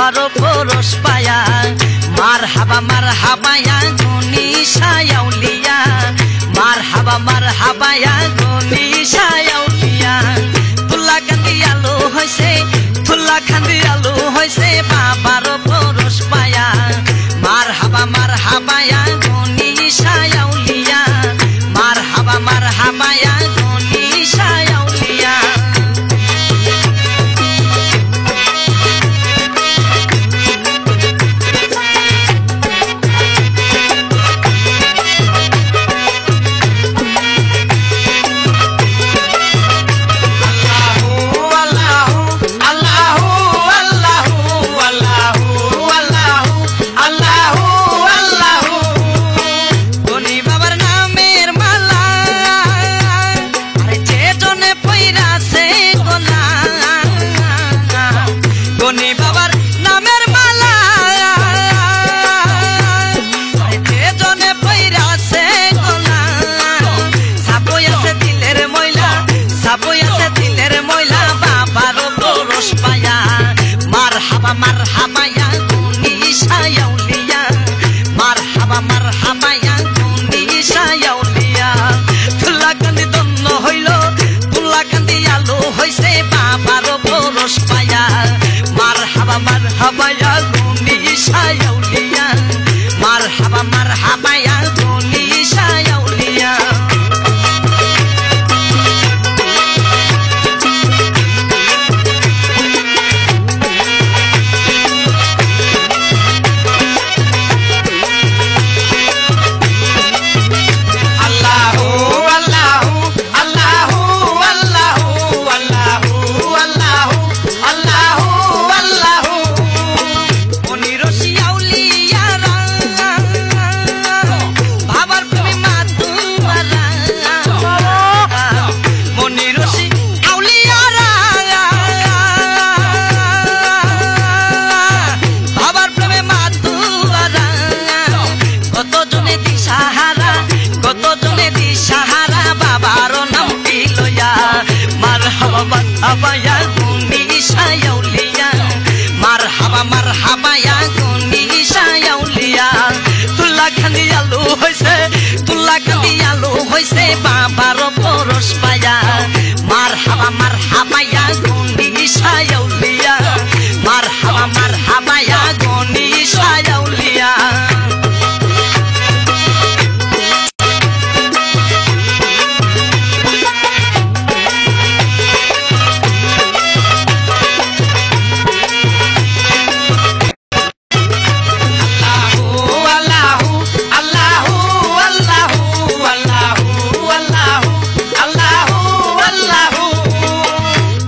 বাবার পরশ পায়া মারহাবা ইয়া গুনি শায়াউলিয়া মারহাবা ইয়া গুনি শায়াউলিয়া তুলা কান্দি আলো হইছে বাবার পরশ পায়া মারহাবা ইয়া গুনি শায়াউলিয়া মারহাবা ইয়া গুনি শায়াউলিয়া মারহাবা ইয়া গুনি শায়াউলিয়া মারহাবা ইয়া গুনি শায়াউলিয়া তুলা কান্দি দন্ন হইল তুলা কান্দি আলো হইছে বাবার পরশ পায়া মারহাবা ইয়া গুনি শায়াউলিয়া মারহাবা ইয়া গুনি শায়াউলিয়া মারহাবা ইয়া গুনি শায়াউলিয়া মারহাবা ইয়া গুনি শায়াউলিয়া তুলা কান্দি আলো হইছে বাবার পরশ পায়া মারহাবা ইয়া গুনি শায়াউলিয়া মারহাবা ইয়া গুনি শায়াউলিয়া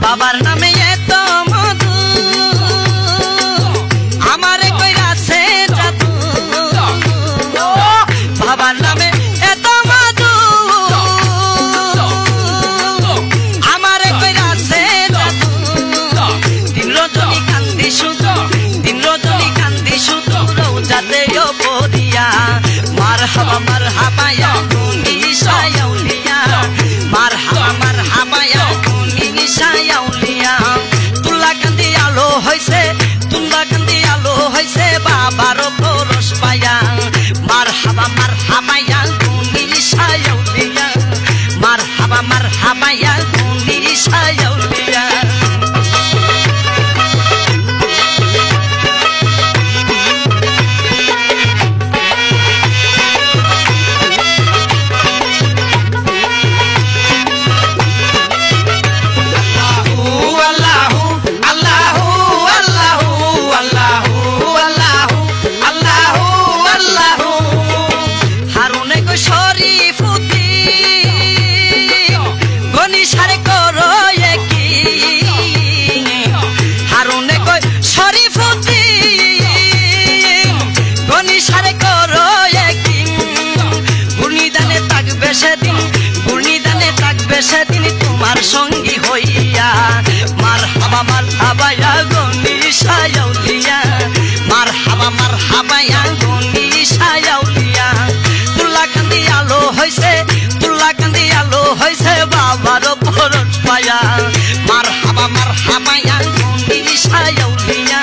বাবার নামে এত মধু আমারে কইরাছে জাদু বাবার নামে এত মধু আমারে কইরাছে জাদু দিন রজনী কান্দি শুধু রোজাতে পড়িয়া মারহাবা ইয়া গুনি শায়াউলিয়া মারহাবা ইয়া গুনি শায়াউলিয়া তুলা কান্দি আলো হইছে বাবার পরশ পায়া মারহাবা ইয়া গুনি শায়াউলিয়া মারহাবা ইয়া গুনি শায়াউলিয়া সেদিন তোমার সঙ্গী হইয়া মারহাবা ইয়া গুনি শায়াউলিয়া মারহাবা ইয়া গুনি শায়াউলিয়া তুলা কান্দি আলো হইছে বাবার পরশ পায়া মারহাবা ইয়া গুনি শায়াউলিয়া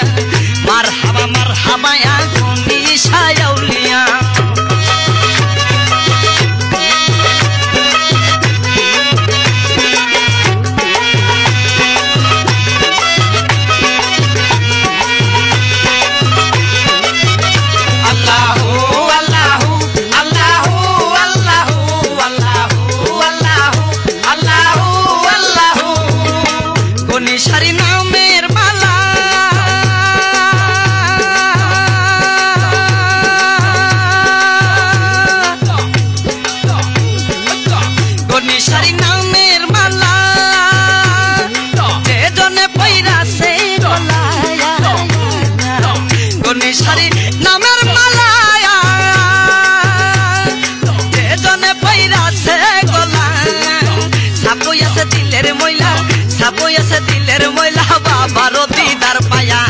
গেছে দিলের ময়লা বাবার দিদার পায়া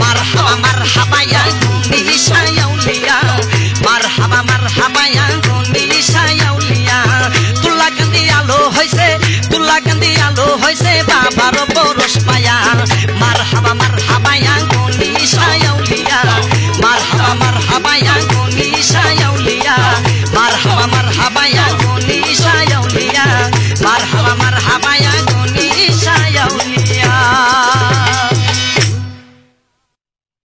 মারহাবা ইয়া নিশা আউলিয়া মারহাবা ইয়া